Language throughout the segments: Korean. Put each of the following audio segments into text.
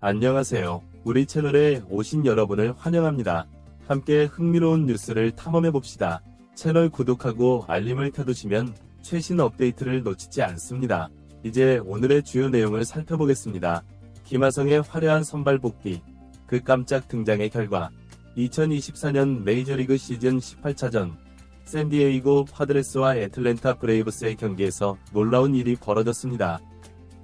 안녕하세요. 우리 채널에 오신 여러분을 환영합니다. 함께 흥미로운 뉴스를 탐험해봅시다. 채널 구독하고 알림을 켜두시면 최신 업데이트를 놓치지 않습니다. 이제 오늘의 주요 내용을 살펴보겠습니다. 김하성의 화려한 선발 복귀, 그 깜짝 등장의 결과. 2024년 메이저리그 시즌 18차전 샌디에이고 파드레스와 애틀랜타 브레이브스의 경기에서 놀라운 일이 벌어졌습니다.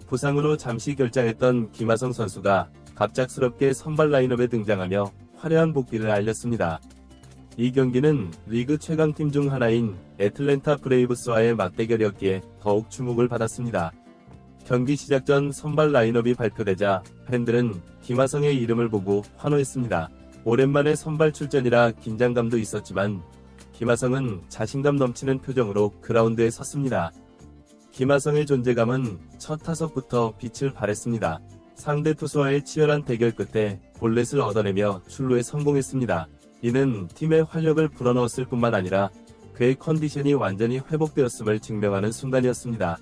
부상으로 잠시 결장했던 김하성 선수가 갑작스럽게 선발 라인업에 등장하며 화려한 복귀를 알렸습니다. 이 경기는 리그 최강팀 중 하나인 애틀랜타 브레이브스와의 맞대결이었기에 더욱 주목을 받았습니다. 경기 시작 전 선발 라인업이 발표되자 팬들은 김하성의 이름을 보고 환호했습니다. 오랜만에 선발 출전이라 긴장감도 있었지만 김하성은 자신감 넘치는 표정으로 그라운드에 섰습니다. 김하성의 존재감은 첫 타석부터 빛을 발했습니다. 상대 투수와의 치열한 대결 끝에 볼넷을 얻어내며 출루에 성공했습니다. 이는 팀의 활력을 불어넣었을 뿐만 아니라 그의 컨디션이 완전히 회복되었음을 증명하는 순간이었습니다.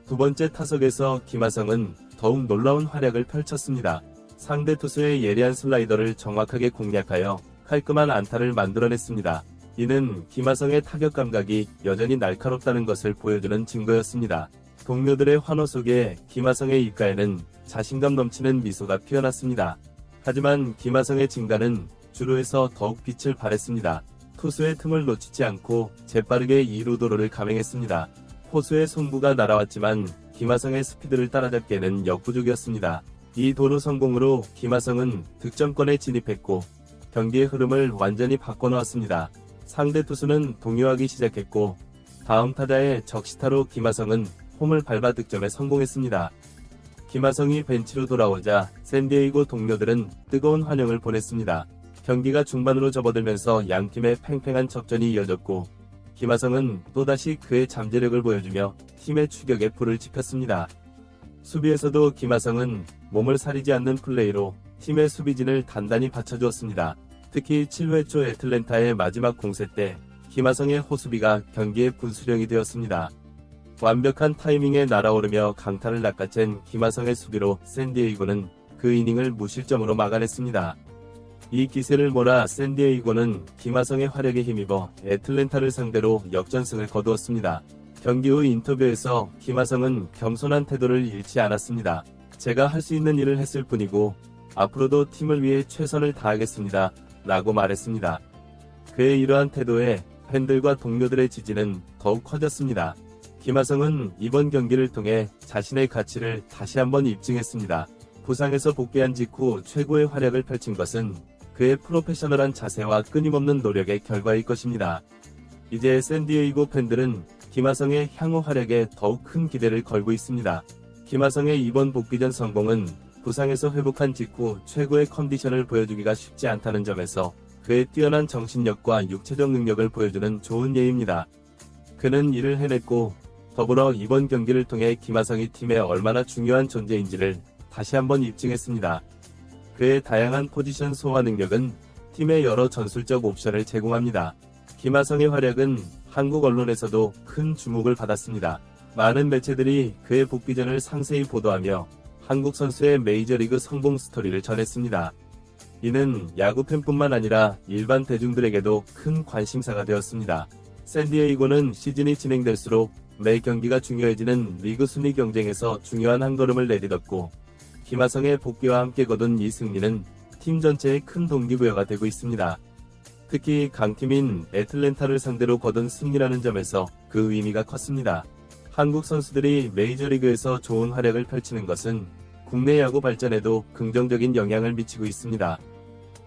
두 번째 타석에서 김하성은 더욱 놀라운 활약을 펼쳤습니다. 상대 투수의 예리한 슬라이더를 정확하게 공략하여 깔끔한 안타를 만들어냈습니다. 이는 김하성의 타격 감각이 여전히 날카롭다는 것을 보여주는 증거였습니다. 동료들의 환호 속에 김하성의 입가에는 자신감 넘치는 미소가 피어났습니다. 하지만 김하성의 진가는 주루에서 더욱 빛을 발했습니다. 투수의 틈을 놓치지 않고 재빠르게 2루 도루를 감행했습니다. 포수의 송구가 날아왔지만 김하성의 스피드를 따라잡기에는 역부족이었습니다. 이 도루 성공으로 김하성은 득점권에 진입했고 경기의 흐름을 완전히 바꿔놓았습니다. 상대 투수는 동요하기 시작했고 다음 타자의 적시타로 김하성은 홈을 밟아 득점에 성공했습니다. 김하성이 벤치로 돌아오자 샌디에이고 동료들은 뜨거운 환영을 보냈습니다. 경기가 중반으로 접어들면서 양팀의 팽팽한 접전이 이어졌고 김하성은 또다시 그의 잠재력을 보여주며 팀의 추격에 불을 지폈습니다. 수비에서도 김하성은 몸을 사리지 않는 플레이로 팀의 수비진을 단단히 받쳐주었습니다. 특히 7회 초 애틀랜타의 마지막 공세 때 김하성의 호수비가 경기의 분수령이 되었습니다. 완벽한 타이밍에 날아오르며 강타를 낚아챈 김하성의 수비로 샌디에이고는 그 이닝을 무실점으로 막아냈습니다. 이 기세를 몰아 샌디에이고는 김하성의 활약에 힘입어 애틀랜타를 상대로 역전승을 거두었습니다. 경기 후 인터뷰에서 김하성은 겸손한 태도를 잃지 않았습니다. 제가 할 수 있는 일을 했을 뿐이고 앞으로도 팀을 위해 최선을 다하겠습니다. 라고 말했습니다. 그의 이러한 태도에 팬들과 동료들의 지지는 더욱 커졌습니다. 김하성은 이번 경기를 통해 자신의 가치를 다시 한번 입증했습니다. 부상에서 복귀한 직후 최고의 활약을 펼친 것은 그의 프로페셔널한 자세와 끊임없는 노력의 결과일 것입니다. 이제 샌디에이고 팬들은 김하성의 향후 활약에 더욱 큰 기대를 걸고 있습니다. 김하성의 이번 복귀 전 성공은 부상에서 회복한 직후 최고의 컨디션을 보여주기가 쉽지 않다는 점에서 그의 뛰어난 정신력과 육체적 능력을 보여주는 좋은 예입니다. 그는 이를 해냈고 더불어 이번 경기를 통해 김하성이 팀에 얼마나 중요한 존재인지를 다시 한번 입증했습니다. 그의 다양한 포지션 소화 능력은 팀에 여러 전술적 옵션을 제공합니다. 김하성의 활약은 한국 언론에서도 큰 주목을 받았습니다. 많은 매체들이 그의 복귀전을 상세히 보도하며 한국 선수의 메이저리그 성공 스토리를 전했습니다. 이는 야구 팬뿐만 아니라 일반 대중들에게도 큰 관심사가 되었습니다. 샌디에이고는 시즌이 진행될수록 매 경기가 중요해지는 리그 순위 경쟁에서 중요한 한 걸음을 내딛었고 김하성의 복귀와 함께 거둔 이 승리는 팀 전체의 큰 동기부여가 되고 있습니다. 특히 강팀인 애틀랜타를 상대로 거둔 승리라는 점에서 그 의미가 컸습니다. 한국 선수들이 메이저리그에서 좋은 활약을 펼치는 것은 국내 야구 발전에도 긍정적인 영향을 미치고 있습니다.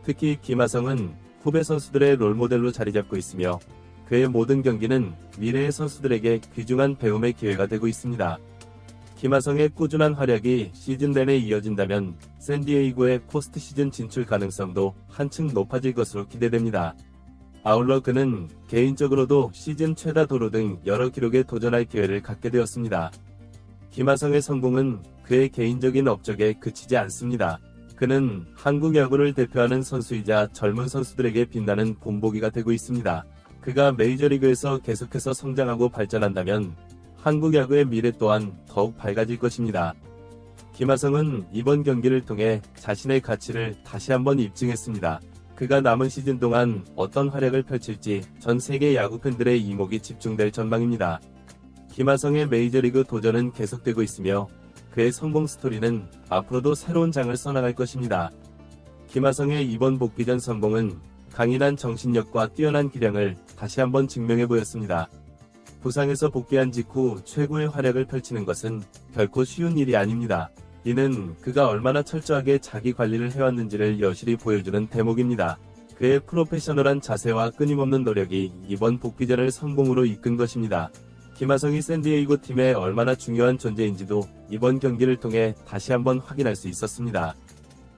특히 김하성은 후배 선수들의 롤모델로 자리잡고 있으며 그의 모든 경기는 미래의 선수들에게 귀중한 배움의 기회가 되고 있습니다. 김하성의 꾸준한 활약이 시즌 내내 이어진다면 샌디에이고의 포스트 시즌 진출 가능성도 한층 높아질 것으로 기대됩니다. 아울러 그는 개인적으로도 시즌 최다 도루 등 여러 기록에 도전할 기회를 갖게 되었습니다. 김하성의 성공은 그의 개인적인 업적에 그치지 않습니다. 그는 한국 야구를 대표하는 선수이자 젊은 선수들에게 빛나는 본보기가 되고 있습니다. 그가 메이저리그에서 계속해서 성장하고 발전한다면 한국 야구의 미래 또한 더욱 밝아질 것입니다. 김하성은 이번 경기를 통해 자신의 가치를 다시 한번 입증했습니다. 그가 남은 시즌 동안 어떤 활약을 펼칠지 전 세계 야구 팬들의 이목이 집중될 전망입니다. 김하성의 메이저리그 도전은 계속되고 있으며 그의 성공 스토리는 앞으로도 새로운 장을 써나갈 것입니다. 김하성의 이번 복귀 전 성공은 강인한 정신력과 뛰어난 기량을 다시 한번 증명해 보였습니다. 부상에서 복귀한 직후 최고의 활약을 펼치는 것은 결코 쉬운 일이 아닙니다. 이는 그가 얼마나 철저하게 자기 관리를 해왔는지를 여실히 보여주는 대목입니다. 그의 프로페셔널한 자세와 끊임없는 노력이 이번 복귀전을 성공으로 이끈 것입니다. 김하성이 샌디에이고 팀에 얼마나 중요한 존재인지도 이번 경기를 통해 다시 한번 확인할 수 있었습니다.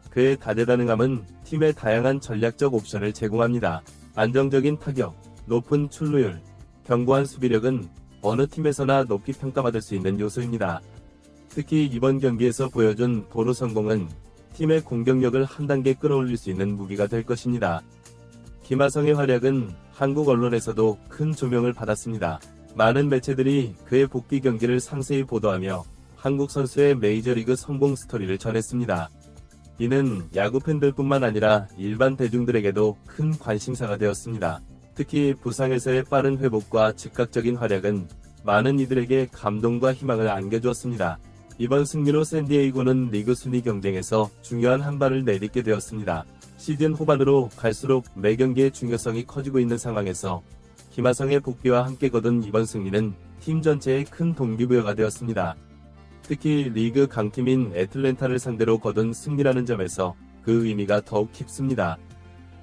그의 다재다능함은 팀에 다양한 전략적 옵션을 제공합니다. 안정적인 타격, 높은 출루율, 견고한 수비력은 어느 팀에서나 높이 평가받을 수 있는 요소입니다. 특히 이번 경기에서 보여준 도루 성공은 팀의 공격력을 한 단계 끌어올릴 수 있는 무기가 될 것입니다. 김하성의 활약은 한국 언론에서도 큰 조명을 받았습니다. 많은 매체들이 그의 복귀 경기를 상세히 보도하며 한국 선수의 메이저리그 성공 스토리를 전했습니다. 이는 야구 팬들뿐만 아니라 일반 대중들에게도 큰 관심사가 되었습니다. 특히 부상에서의 빠른 회복과 즉각적인 활약은 많은 이들에게 감동과 희망을 안겨주었습니다. 이번 승리로 샌디에이고는 리그 순위 경쟁에서 중요한 한 발을 내딛게 되었습니다. 시즌 후반으로 갈수록 매 경기의 중요성이 커지고 있는 상황에서 김하성의 복귀와 함께 거둔 이번 승리는 팀 전체의 큰 동기부여가 되었습니다. 특히 리그 강팀인 애틀랜타를 상대로 거둔 승리라는 점에서 그 의미가 더욱 깊습니다.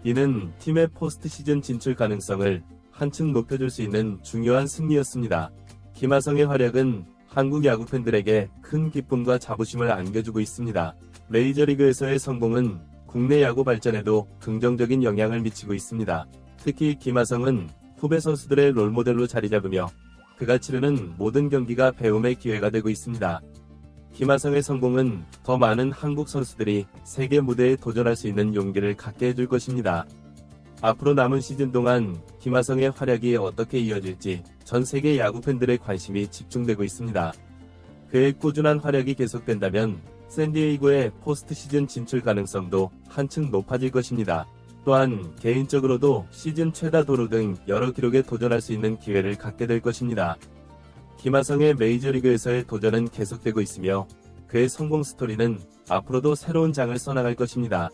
이는 팀의 포스트 시즌 진출 가능성을 한층 높여줄 수 있는 중요한 승리였습니다. 김하성의 활약은 한국 야구 팬들에게 큰 기쁨과 자부심을 안겨주고 있습니다. 메이저리그에서의 성공은 국내 야구 발전에도 긍정적인 영향을 미치고 있습니다. 특히 김하성은 후배 선수들의 롤모델로 자리 잡으며 그가 치르는 모든 경기가 배움의 기회가 되고 있습니다. 김하성의 성공은 더 많은 한국 선수들이 세계 무대에 도전할 수 있는 용기를 갖게 해줄 것입니다. 앞으로 남은 시즌 동안 김하성의 활약이 어떻게 이어질지 전 세계 야구 팬들의 관심이 집중되고 있습니다. 그의 꾸준한 활약이 계속된다면 샌디에이고의 포스트 시즌 진출 가능성도 한층 높아질 것입니다. 또한 개인적으로도 시즌 최다 도루 등 여러 기록에 도전할 수 있는 기회를 갖게 될 것입니다. 김하성의 메이저리그에서의 도전은 계속되고 있으며 그의 성공 스토리는 앞으로도 새로운 장을 써나갈 것입니다.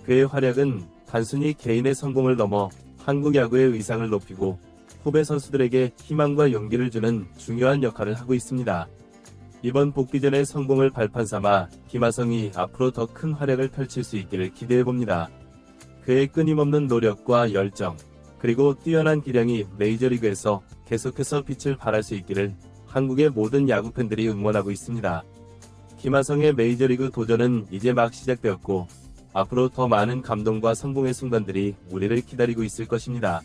그의 활약은 단순히 개인의 성공을 넘어 한국 야구의 위상을 높이고 후배 선수들에게 희망과 용기를 주는 중요한 역할을 하고 있습니다. 이번 복귀전의 성공을 발판 삼아 김하성이 앞으로 더 큰 활약을 펼칠 수 있기를 기대해봅니다. 그의 끊임없는 노력과 열정, 그리고 뛰어난 기량이 메이저리그에서 계속해서 빛을 발할 수 있기를 한국의 모든 야구 팬들이 응원하고 있습니다. 김하성의 메이저리그 도전은 이제 막 시작되었고 앞으로 더 많은 감동과 성공의 순간들이 우리를 기다리고 있을 것입니다.